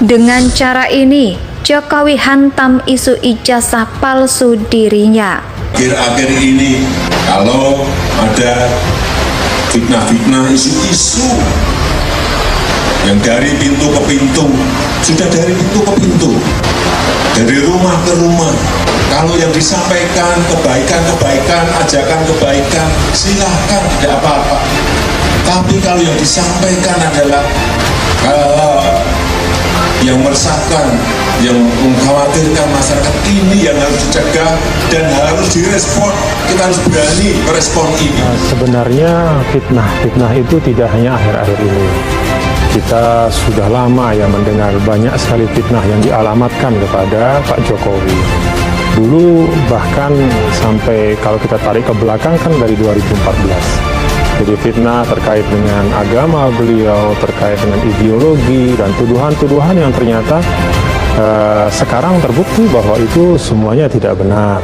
Dengan cara ini, Jokowi hantam isu ijazah palsu dirinya. Akhir-akhir ini, kalau ada fitnah-fitnah isu-isu yang dari pintu ke pintu, sudah dari pintu ke pintu, dari rumah ke rumah. Kalau yang disampaikan kebaikan-kebaikan, ajakan kebaikan, silahkan, tidak apa-apa. Tapi kalau yang disampaikan adalah yang meresahkan, yang mengkhawatirkan masyarakat, ini yang harus dicegah dan harus direspon. Kita harus berani merespon ini. Sebenarnya fitnah itu tidak hanya akhir-akhir ini. Kita sudah lama ya mendengar banyak sekali fitnah yang dialamatkan kepada Pak Jokowi. Dulu bahkan sampai kalau kita tarik ke belakang kan dari 2014. Jadi fitnah terkait dengan agama beliau, terkait dengan ideologi dan tuduhan-tuduhan yang ternyata sekarang terbukti bahwa itu semuanya tidak benar.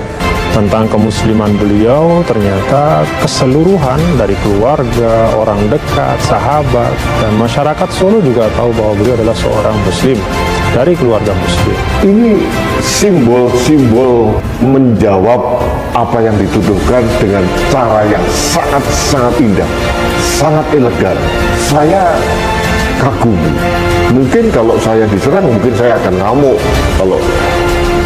Tentang kemusliman beliau, ternyata keseluruhan dari keluarga, orang dekat, sahabat, dan masyarakat Solo juga tahu bahwa beliau adalah seorang muslim dari keluarga muslim. Ini simbol-simbol menjawab apa yang dituduhkan dengan cara yang sangat-sangat indah, sangat elegan. Saya kagum. Mungkin kalau saya diserang, mungkin saya akan ngamuk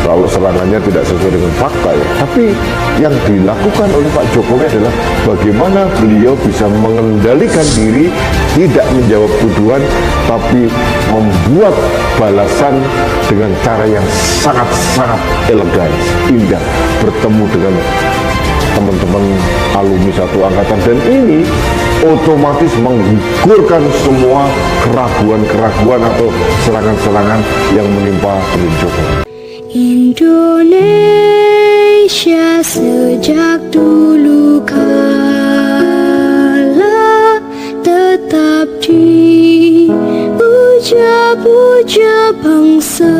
kalau serangannya tidak sesuai dengan fakta ya. Tapi yang dilakukan oleh Pak Jokowi adalah bagaimana beliau bisa mengendalikan diri, tidak menjawab tuduhan, tapi membuat balasan dengan cara yang sangat-sangat elegan, indah, bertemu dengan teman-teman alumni satu angkatan, dan ini otomatis menggugurkan semua keraguan-keraguan atau serangan-serangan yang menimpa Presiden Jokowi. Indonesia sejak dulu kala tetap dipuja-puja bangsa.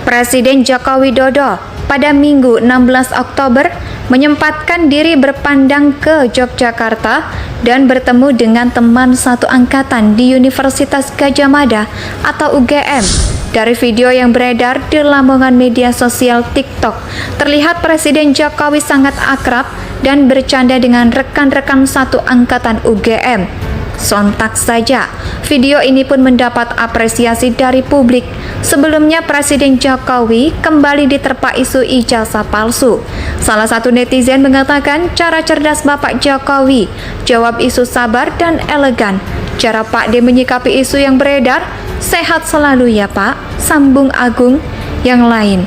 Presiden Joko Widodo pada Minggu 16 Oktober menyempatkan diri berpandang ke Yogyakarta dan bertemu dengan teman satu angkatan di Universitas Gadjah Mada atau UGM. Dari video yang beredar di lamongan media sosial TikTok, terlihat Presiden Jokowi sangat akrab dan bercanda dengan rekan-rekan satu angkatan UGM. Sontak saja, video ini pun mendapat apresiasi dari publik. Sebelumnya Presiden Jokowi kembali diterpa isu ijazah palsu. Salah satu netizen mengatakan cara cerdas Bapak Jokowi, jawab isu sabar dan elegan. Cara Pak D menyikapi isu yang beredar, sehat selalu ya Pak, sambung Agung. Yang lain,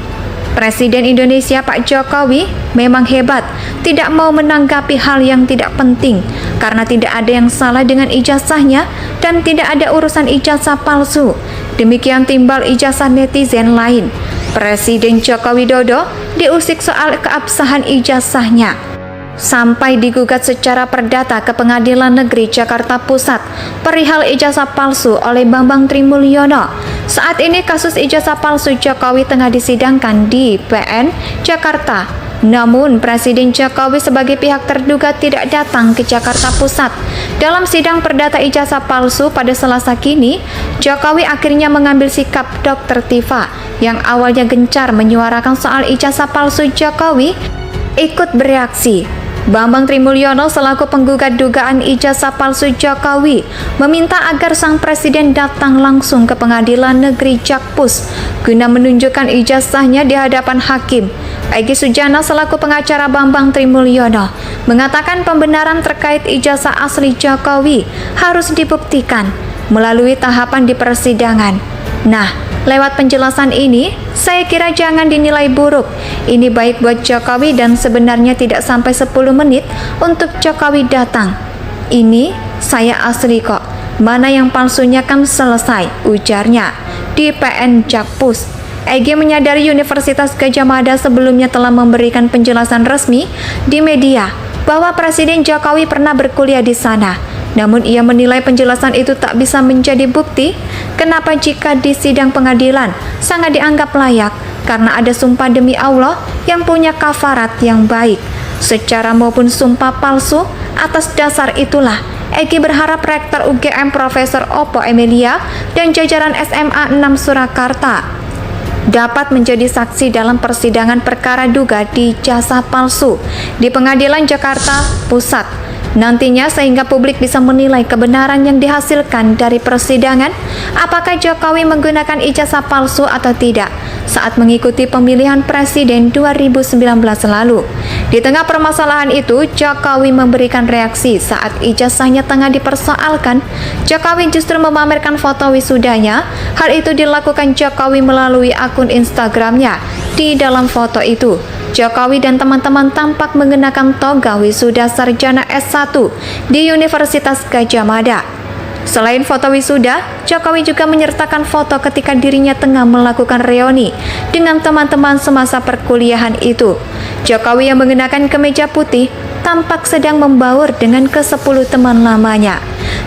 Presiden Indonesia Pak Jokowi memang hebat, tidak mau menanggapi hal yang tidak penting, karena tidak ada yang salah dengan ijazahnya dan tidak ada urusan ijazah palsu. Demikian timbal ijazah netizen lain. Presiden Joko Widodo diusik soal keabsahan ijazahnya, sampai digugat secara perdata ke Pengadilan Negeri Jakarta Pusat perihal ijazah palsu oleh Bambang Trimulyono. Saat ini kasus ijazah palsu Jokowi tengah disidangkan di PN Jakarta. Namun Presiden Jokowi sebagai pihak terduga tidak datang ke Jakarta Pusat. Dalam sidang perdata ijazah palsu pada Selasa kini, Jokowi akhirnya mengambil sikap Dr. Tifa yang awalnya gencar menyuarakan soal ijazah palsu Jokowi ikut bereaksi. Bambang Trimulyono selaku penggugat dugaan ijazah palsu Jokowi meminta agar sang presiden datang langsung ke Pengadilan Negeri Jakpus guna menunjukkan ijazahnya di hadapan hakim. Egy Sujana selaku pengacara Bambang Trimulyono mengatakan pembenaran terkait ijazah asli Jokowi harus dibuktikan melalui tahapan di persidangan. Nah, lewat penjelasan ini, saya kira jangan dinilai buruk. Ini baik buat Jokowi dan sebenarnya tidak sampai 10 menit untuk Jokowi datang. Ini saya asli kok. Mana yang palsunya kan selesai, ujarnya di PN Jakpus. Egy menyadari Universitas Gadjah Mada sebelumnya telah memberikan penjelasan resmi di media bahwa Presiden Jokowi pernah berkuliah di sana. Namun ia menilai penjelasan itu tak bisa menjadi bukti. Kenapa jika di sidang pengadilan sangat dianggap layak karena ada sumpah demi Allah yang punya kafarat yang baik. Secara maupun sumpah palsu, atas dasar itulah Egy berharap Rektor UGM Profesor Oppo Emilia dan jajaran SMA 6 Surakarta dapat menjadi saksi dalam persidangan perkara duga ijazah palsu di Pengadilan Jakarta Pusat nantinya, sehingga publik bisa menilai kebenaran yang dihasilkan dari persidangan, apakah Jokowi menggunakan ijazah palsu atau tidak saat mengikuti pemilihan presiden 2019 lalu. Di tengah permasalahan itu, Jokowi memberikan reaksi saat ijazahnya tengah dipersoalkan. Jokowi justru memamerkan foto wisudanya. Hal itu dilakukan Jokowi melalui akun Instagramnya. Di dalam foto itu, Jokowi dan teman-teman tampak mengenakan toga wisuda sarjana S1 di Universitas Gadjah Mada. Selain foto wisuda, Jokowi juga menyertakan foto ketika dirinya tengah melakukan reuni dengan teman-teman semasa perkuliahan itu. Jokowi yang mengenakan kemeja putih tampak sedang membaur dengan ke-10 teman lamanya.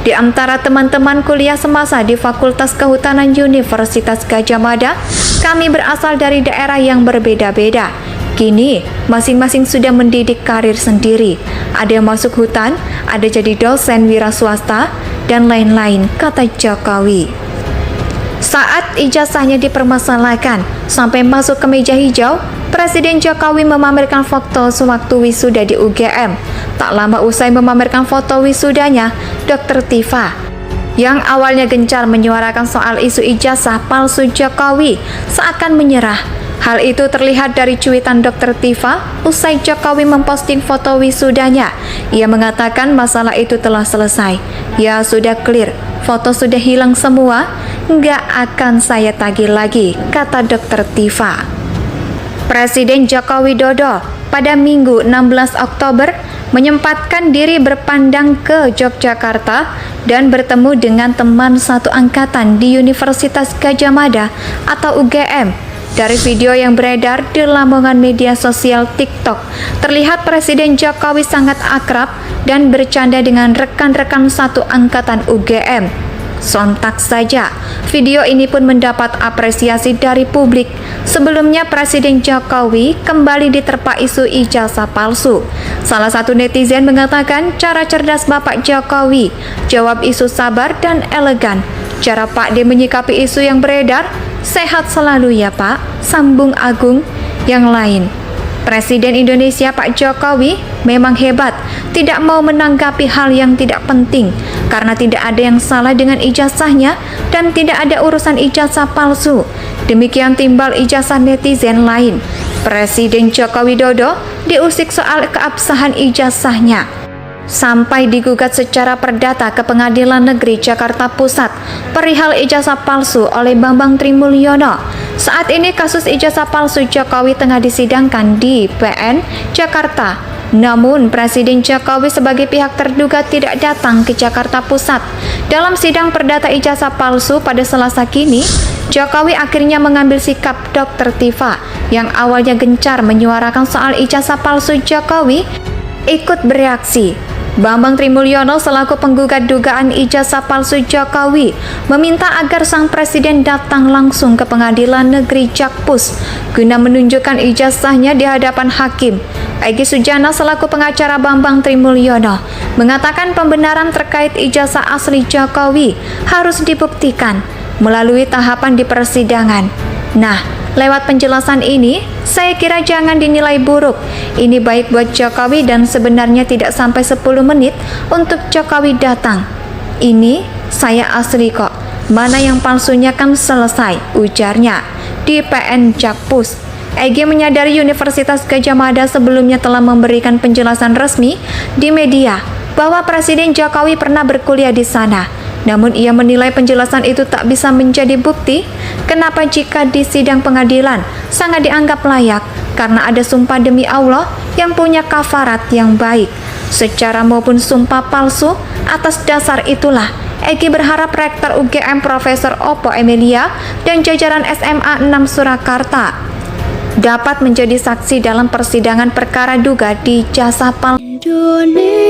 Di antara teman-teman kuliah semasa di Fakultas Kehutanan Universitas Gadjah Mada, kami berasal dari daerah yang berbeda-beda. Kini, masing-masing sudah mendidik karir sendiri. Ada yang masuk hutan, ada jadi dosen wira swasta, dan lain-lain, kata Jokowi. Saat ijazahnya dipermasalahkan, sampai masuk ke meja hijau, Presiden Jokowi memamerkan foto sewaktu wisuda di UGM. Tak lama usai memamerkan foto wisudanya, Dr. Tifa, yang awalnya gencar menyuarakan soal isu ijazah palsu Jokowi, seakan menyerah. Hal itu terlihat dari cuitan Dr. Tifa usai Jokowi memposting foto wisudanya. Ia mengatakan masalah itu telah selesai. Ya sudah clear, foto sudah hilang semua, nggak akan saya tagih lagi, kata Dr. Tifa. Presiden Joko Widodo pada Minggu 16 Oktober menyempatkan diri berpandang ke Yogyakarta dan bertemu dengan teman satu angkatan di Universitas Gadjah Mada atau UGM. Dari video yang beredar di lamongan media sosial TikTok, terlihat Presiden Jokowi sangat akrab dan bercanda dengan rekan-rekan satu angkatan UGM. Sontak saja, video ini pun mendapat apresiasi dari publik. Sebelumnya, Presiden Jokowi kembali diterpa isu ijazah palsu. Salah satu netizen mengatakan cara cerdas Bapak Jokowi, jawab isu sabar dan elegan. Cara Pak D menyikapi isu yang beredar, sehat selalu ya Pak, sambung Agung yang lain. Presiden Indonesia Pak Jokowi memang hebat, tidak mau menanggapi hal yang tidak penting karena tidak ada yang salah dengan ijazahnya dan tidak ada urusan ijazah palsu. Demikian timbal ijazah netizen lain. Presiden Joko Widodo diusik soal keabsahan ijazahnya, sampai digugat secara perdata ke Pengadilan Negeri Jakarta Pusat perihal ijazah palsu oleh Bambang Trimulyono. Saat ini kasus ijazah palsu Jokowi tengah disidangkan di PN Jakarta. Namun Presiden Jokowi sebagai pihak terduga tidak datang ke Jakarta Pusat. Dalam sidang perdata ijazah palsu pada Selasa kini, Jokowi akhirnya mengambil sikap Dr. Tifa yang awalnya gencar menyuarakan soal ijazah palsu Jokowi ikut bereaksi. Bambang Trimulyono selaku penggugat dugaan ijazah palsu Jokowi meminta agar sang presiden datang langsung ke Pengadilan Negeri Jakpus guna menunjukkan ijazahnya di hadapan hakim. Egy Sujana selaku pengacara Bambang Trimulyono mengatakan pembenaran terkait ijazah asli Jokowi harus dibuktikan melalui tahapan di persidangan. Nah, lewat penjelasan ini, saya kira jangan dinilai buruk. Ini baik buat Jokowi dan sebenarnya tidak sampai 10 menit untuk Jokowi datang. Ini saya asli kok. Mana yang palsunya kan selesai, ujarnya di PN Jakpus. Egy menyadari Universitas Gadjah Mada sebelumnya telah memberikan penjelasan resmi di media bahwa Presiden Jokowi pernah berkuliah di sana. Namun ia menilai penjelasan itu tak bisa menjadi bukti. Kenapa jika di sidang pengadilan sangat dianggap layak karena ada sumpah demi Allah yang punya kafarat yang baik secara maupun sumpah palsu. Atas dasar itulah Egy berharap Rektor UGM Profesor Oppo Emilia dan jajaran SMA 6 Surakarta dapat menjadi saksi dalam persidangan perkara duga ijazah palsu. Indonesia